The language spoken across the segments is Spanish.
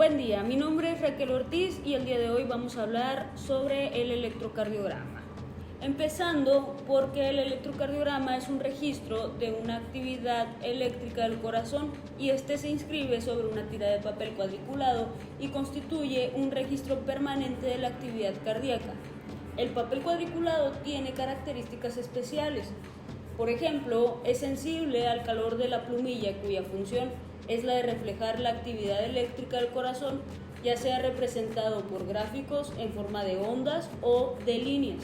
Buen día, mi nombre es Raquel Ortiz y el día de hoy vamos a hablar sobre el electrocardiograma. Empezando porque el electrocardiograma es un registro de una actividad eléctrica del corazón y este se inscribe sobre una tira de papel cuadriculado y constituye un registro permanente de la actividad cardíaca. El papel cuadriculado tiene características especiales. Por ejemplo, es sensible al calor de la plumilla, cuya función es la de reflejar la actividad eléctrica del corazón, ya sea representado por gráficos en forma de ondas o de líneas.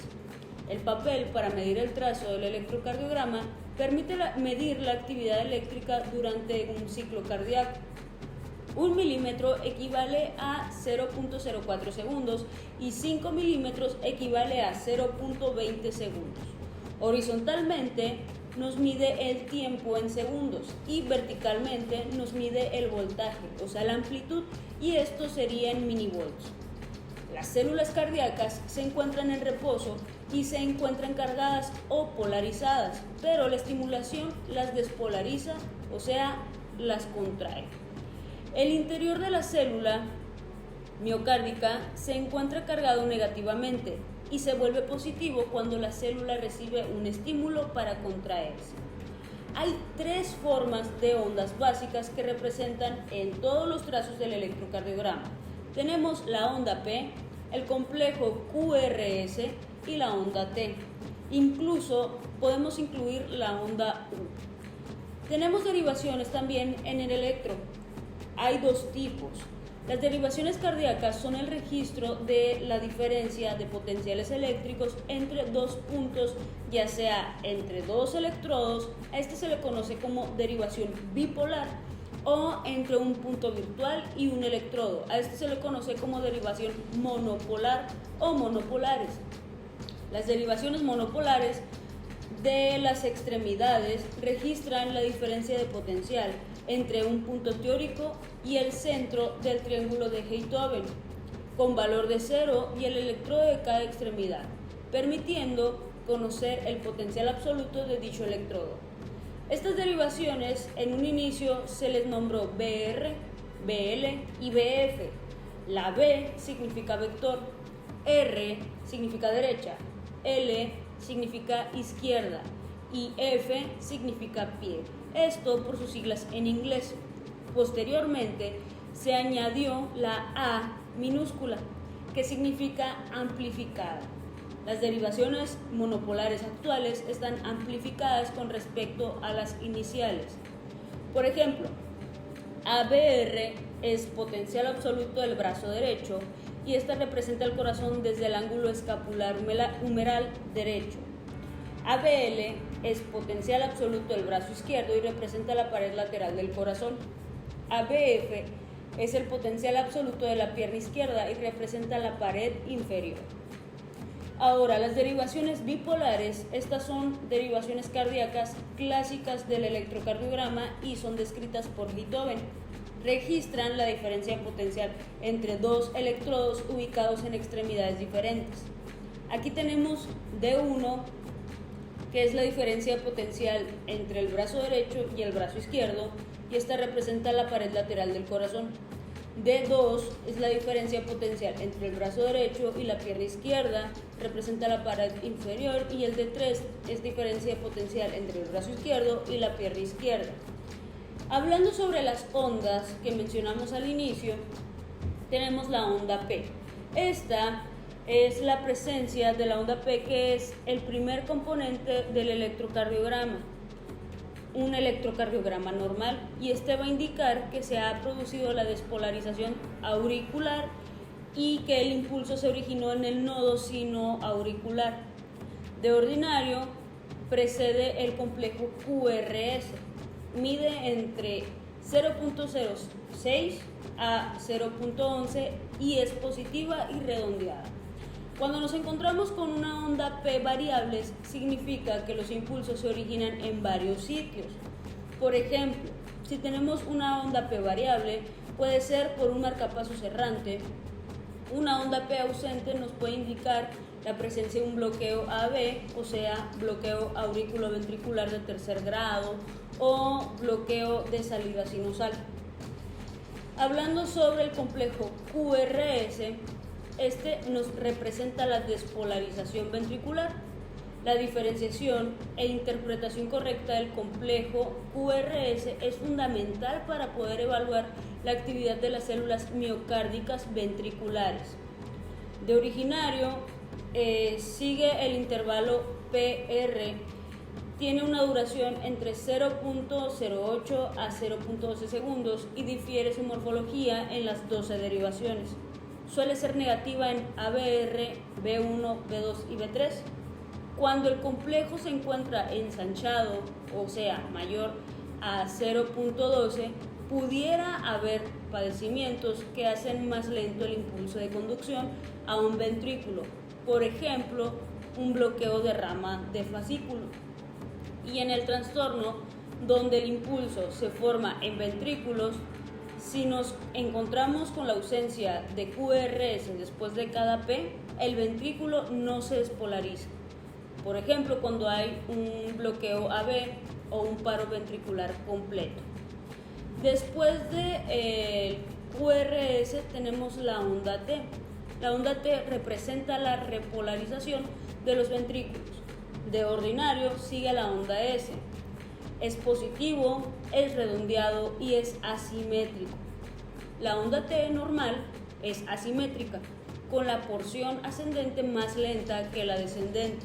El papel, para medir el trazo del electrocardiograma, permite medir la actividad eléctrica durante un ciclo cardíaco. 1 milímetro equivale a 0.04 segundos y 5 milímetros equivale a 0.20 segundos. Horizontalmente nos mide el tiempo en segundos y verticalmente nos mide el voltaje, o sea la amplitud, y esto sería en milivolts. Las células cardíacas se encuentran en reposo y se encuentran cargadas o polarizadas, pero la estimulación las despolariza, o sea, las contrae. El interior de la célula miocárdica se encuentra cargado negativamente y se vuelve positivo cuando la célula recibe un estímulo para contraerse. Hay tres formas de ondas básicas que representan en todos los trazos del electrocardiograma. Tenemos la onda P, el complejo QRS y la onda T. Incluso podemos incluir la onda U. Tenemos derivaciones también en el electro. Hay dos tipos. Las derivaciones cardíacas son el registro de la diferencia de potenciales eléctricos entre dos puntos, ya sea entre dos electrodos, a este se le conoce como derivación bipolar, o entre un punto virtual y un electrodo, a este se le conoce como derivación monopolar o monopolares. Las derivaciones monopolares de las extremidades registran la diferencia de potencial entre un punto teórico y el centro del triángulo de Beethoven, con valor de 0 y el electrodo de cada extremidad, permitiendo conocer el potencial absoluto de dicho electrodo. Estas derivaciones en un inicio se les nombró BR, BL y BF. La B significa vector, R significa derecha, L significa izquierda y F significa pie. Esto por sus siglas en inglés. Posteriormente se añadió la A minúscula, que significa amplificada. Las derivaciones monopolares actuales están amplificadas con respecto a las iniciales. Por ejemplo, ABR es potencial absoluto del brazo derecho y esta representa el corazón desde el ángulo escapular humeral derecho. ABL es potencial absoluto del brazo izquierdo y representa la pared lateral del corazón. ABF es el potencial absoluto de la pierna izquierda y representa la pared inferior. Ahora, las derivaciones bipolares, estas son derivaciones cardíacas clásicas del electrocardiograma y son descritas por Beethoven. Registran la diferencia potencial entre dos electrodos ubicados en extremidades diferentes. Aquí tenemos D1, que es la diferencia potencial entre el brazo derecho y el brazo izquierdo, y esta representa la pared lateral del corazón. D2 es la diferencia potencial entre el brazo derecho y la pierna izquierda, representa la pared inferior, y el D3 es diferencia potencial entre el brazo izquierdo y la pierna izquierda. Hablando sobre las ondas que mencionamos al inicio, tenemos la onda P. Esta es la presencia de la onda P, que es el primer componente del electrocardiograma, un electrocardiograma normal, y este va a indicar que se ha producido la despolarización auricular y que el impulso se originó en el nodo sinoauricular. De ordinario precede el complejo QRS, mide entre 0.06 a 0.11 y es positiva y redondeada. Cuando nos encontramos con una onda P variables, significa que los impulsos se originan en varios sitios. Por ejemplo, si tenemos una onda P variable, puede ser por un marcapasos errante. Una onda P ausente nos puede indicar la presencia de un bloqueo AB, o sea, bloqueo auriculoventricular de tercer grado o bloqueo de salida sinusal. Hablando sobre el complejo QRS, este nos representa la despolarización ventricular. La diferenciación e interpretación correcta del complejo QRS es fundamental para poder evaluar la actividad de las células miocárdicas ventriculares. De originario, sigue el intervalo PR, tiene una duración entre 0.08 a 0.12 segundos y difiere su morfología en las 12 derivaciones. Suele ser negativa en ABR, B1, B2 y B3. Cuando el complejo se encuentra ensanchado, o sea, mayor a 0.12, pudiera haber padecimientos que hacen más lento el impulso de conducción a un ventrículo, por ejemplo, un bloqueo de rama de fascículo. Y en el trastorno, donde el impulso se forma en ventrículos, si nos encontramos con la ausencia de QRS después de cada P, el ventrículo no se despolariza. Por ejemplo, cuando hay un bloqueo AB o un paro ventricular completo. Después de QRS tenemos la onda T. La onda T representa la repolarización de los ventrículos. De ordinario sigue la onda S. Es positivo, es redondeado y es asimétrico. La onda T normal es asimétrica, con la porción ascendente más lenta que la descendente.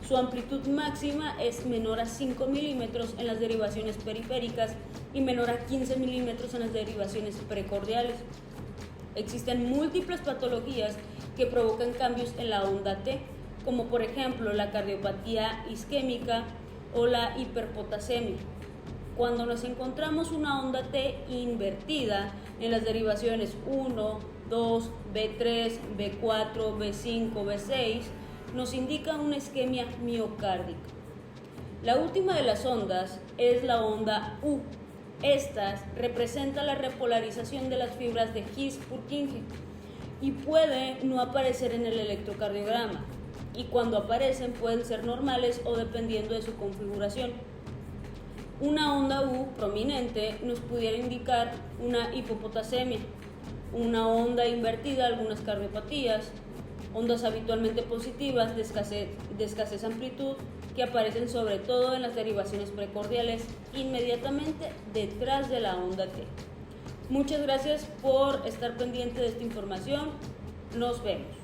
Su amplitud máxima es menor a 5 milímetros en las derivaciones periféricas y menor a 15 milímetros en las derivaciones precordiales. Existen múltiples patologías que provocan cambios en la onda T, como por ejemplo la cardiopatía isquémica o la hiperpotasemia. Cuando nos encontramos una onda T invertida en las derivaciones 1, 2, B3, B4, B5, B6, nos indica una isquemia miocárdica. La última de las ondas es la onda U. Estas representan la repolarización de las fibras de His-Purkinje y puede no aparecer en el electrocardiograma, y cuando aparecen pueden ser normales o dependiendo de su configuración. Una onda U prominente nos pudiera indicar una hipopotasemia, una onda invertida, algunas cardiopatías, ondas habitualmente positivas de escasez amplitud que aparecen sobre todo en las derivaciones precordiales inmediatamente detrás de la onda T. Muchas gracias por estar pendiente de esta información. Nos vemos.